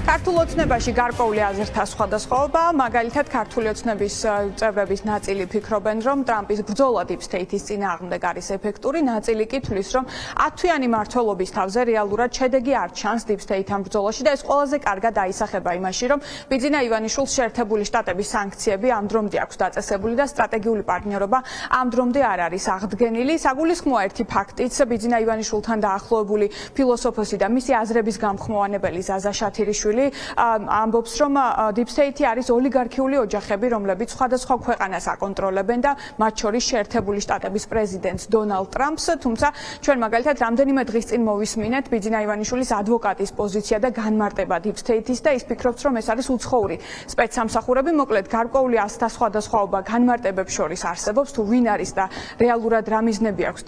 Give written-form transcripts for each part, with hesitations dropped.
ქართულ ოცნებაში გარკვეული აზრთა სხვადასხვაობა, მაგალითად ქართული ოცნების წევრების ნაწილი ფიქრობენ, რომ ტრამპის ბრძოლა Deep State-ის წინააღმდეგ არის ეფექტური, ნაწილი კი თვლის, რომ 10-თვიანი მმართველობის თავზე რეალურად შედეგი არ ჩანს Deep State-ამ ბრძოლაში და ეს ყველაზე კარგად აისახება იმაში, რომ ბიძინა ივანიშვილს შეერთებული შტატების სანქციები ამ დრომდე აქვს დაწესებული და სტრატეგიული პარტნიორობა ამ დრომდე არ არის აღდგენილი. საგულისხმოა ერთი ფაქტიც, ბიძინა ივანიშვილთან დაახლოებული ფილოსოფოსი და მისი აზრების გამხმოვანებელი ზაზა შათირიშვილი ამბობს, რომ Deep State-ი არის ოლიგარქიული ოჯახები, რომლებიც სხვადასხვა ქვეყანას აკონტროლებენ და მათ შორის შეერთებული შტატების პრეზიდენტს დონალდ ტრამპს, თუმცა ჩვენ მაგალითად რამდენიმე დღის წინ მოვისმინეთ ბიძინა ივანიშვილის ადვოკატის პოზიცია და განმარტება Deep State-ის და ის ფიქრობს, რომ ეს არის უცხოური სპეცსამსახურები, მოკლედ გარკვეული აზრთა სხვადასხვაობა განმარტებებს შორის არსებობს, თუ ვინ არის და რეალურად რა მიზნები აქვს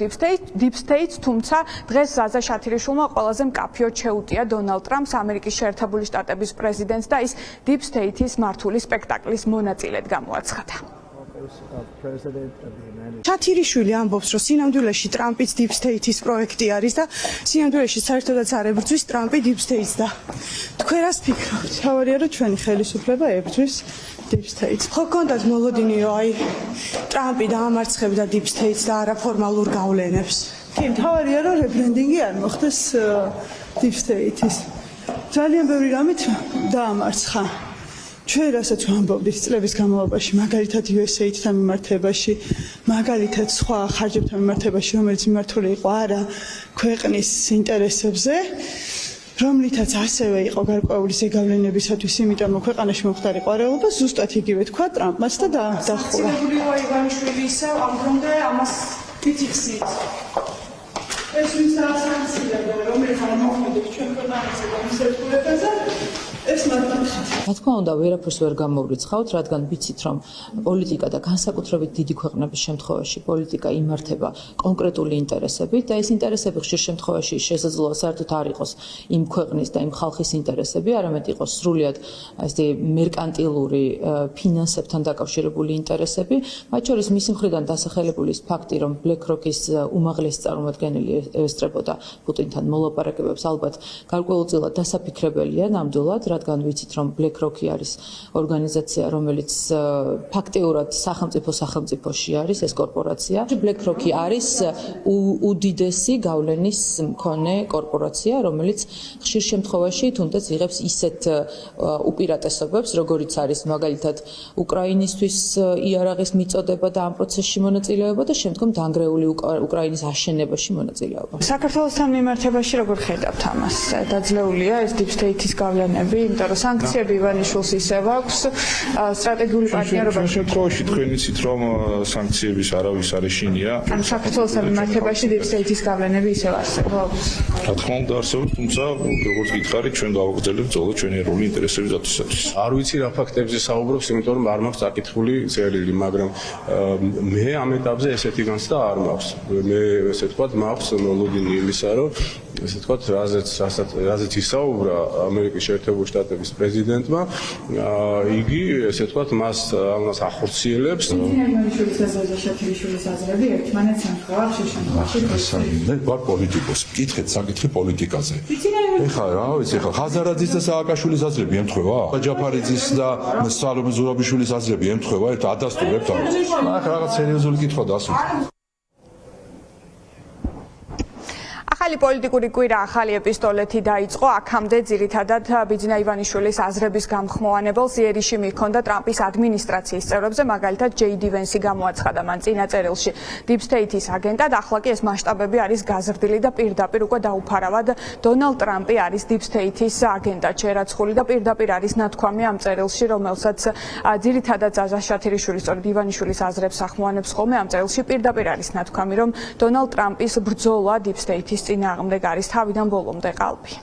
Deep State-ს, თუმცა დღეს ზაზა შათირიშვილმა ყველაზე მკაფიოდ შეუტია დონალდ ტრამპს, ამერიკის შეერთებული შტატების პრეზიდენტს და ის Deep State-ის მართული სპექტაკლის მონაწილედ გამოაცხადა. შათირიშვილი ამბობს, რომ სინამდვილეში ტრამპის Deep State-ის პროექტი არის და სინამდვილეში საერთოდაც არ ებრძვის ტრამპი Deep State-ს და თქვენ რას ფიქრობთ? თავარია, რომ ჩვენი ხელისუფლება ებრძვის Deep State-ს. ხო გქონდათ მოლოდინი, რომ აი ტრამპი დაამარცხებდა Deep State-ს და არაფორმალურ გავლენებს. კი, თავარია, რომ რებრენდინგი არ მოხდეს Deep State-ის. ძალიან ბევრი რამით დაამარცხა. ჩვენ რასაც ვამბობთ წლების განმავლობაში, მაგალითად USA-თან მიმართებაში, მაგალითად სხვა ხარჯებთან მიმართებაში, რომელიც მიმართული იყო არა ქვეყნის ინტერესებზე, რომლითაც ასევე იყო გარკვეული ზეგავლენებისათვის, იმიტომ რომ ქვეყანაში მომხდარიყო არეულობა, ზუსტად იგივე თქვა ტრამპმაც და დაახურა. ივანიშვილი ისევ ამ დრომდე ამას ითიხსით. ეს ვინც საანქციებდა, რომელიც არ მოხდებს ჩვენ ქვეყანაზე და მის ერთგულებაზე, ეს მართლაც. რა თქმა უნდა, ვერაფერს ვერ გამოვრიცხავთ, რადგან ვიცით, რომ პოლიტიკა და განსაკუთრებით დიდი ქვეყნების შემთხვევაში პოლიტიკა იმართება კონკრეტული ინტერესებით და ეს ინტერესები ხშირ შემთხვევაში შესაძლოა საერთოდ არ იყოს იმ ქვეყნის და იმ ხალხის ინტერესები, არამედ იყოს სრულიად ესე მერკანტილური ფინანსებთან დაკავშირებული ინტერესები, მათ შორის მისი მხრიდან დასახელებული ის ფაქტი, რომ BlackRock-ის უმაღლესი წარმომადგენელი ესწრებოდა პუტინთან მოლაპარაკებებს, ალბათ გარკვეულწილად დასაფიქრებელია ნამდვილად, რადგან ვიცით, რომ BlackRock-ი არის ორგანიზაცია, რომელიც ფაქტიურად სახელმწიფოში არის ეს კორპორაცია. BlackRock-ი არის უდიდესი გავლენის მქონე კორპორაცია, რომელიც ხშირ შემთხვევაში თუნდაც იღებს ისეთ უპირატესობებს, როგორიც არის მაგალითად უკრაინისთვის იარაღის მიწოდება და ამ პროცესში მონაწილეობა და შემდგომ დანგრეული უკრაინის აშენებაში მონაწილეობა. საქართველოსთან მიმართებაში როგორ ხედავთ ამას? დაძლეულია ეს Deep State-ის გავლენები, იმიტომ რომ სანქციები ივანიშვილს ისევ აქვს, სტრატეგიული პარტნიორობა. ჩვენ შემთხვევაში თქვენ იცით, რომ სანქციების არავის არ ეშინია. ან საქართველოსთან მიმართებაში Deep State-ის გავლენები ისევ არსებობს. რა თქმა უნდა არსებობს, თუმცა როგორც გითხარით, ჩვენ დავაგრძელებთ ბრძოლა ჩვენი ეროვნული ინტერესების დაცვისათვის. არ ვიცი რა ფაქტებზე საუბრობს, იმიტომ რომ არ მაქვს წაკითხული წერილი, მაგრამ მე ამ ეტაპზე ესეთი განცდა არ მაქვს. მე ესე ვთქვათ, მაქვს მოლოდინი იმისა, რომ ესე ვთქვათ, რაზეც ისაუბრა ამერიკის შეერთებული შტატების პრეზიდენტმა, იგი ესე ვთქვათ, ამას ახორციელებს. მე ვარ პოლიტიკოსი, მკითხეთ საკითხი პოლიტიკაზე. ეხლა რა ვიცი, ეხლა ხაზარაძის და სააკაშვილის აზრები ემთხვევა? ჯაფარიძის და სალომე ზურაბიშვილის აზრები ემთხვევა? ერთ ადასტურებთ ამას. ახლა რაღაც სერიოზული კითხვა დასვით. ახალი პოლიტიკური კვირა, ახალი ეპისტოლეთი დაიწყო, აქამდე ძირითადად ბიძინა ივანიშვილის აზრების გამხმოვანებელს იერიში მიჰქონდა ტრამპის ადმინისტრაციის წევრებზე, მაგალითად JD Vance გამოაცხადა მან წინა წერილში Deep State-ის აგენტად, ახლა კი ეს მასშტაბები არის გაზრდილი და პირდაპირ უკვე დაუფარავად დონალდ ტრამპი არის Deep State-ის აგენტად შერაცხული და პირდაპირ არის ნათქვამი ამ წერილში, რომელსაც ძირითადად ზაზა შათირიშვილი სწორედ ივანიშვილის აზრებს ახმოვანებს ხოლმე, ამ წერილში პირდაპირ არის ნათქვამი, რომ დონალდ ტრამპის ბრძოლა Deep State-ის წინააღმდეგ არის თავიდან ბოლომდე ყალბი.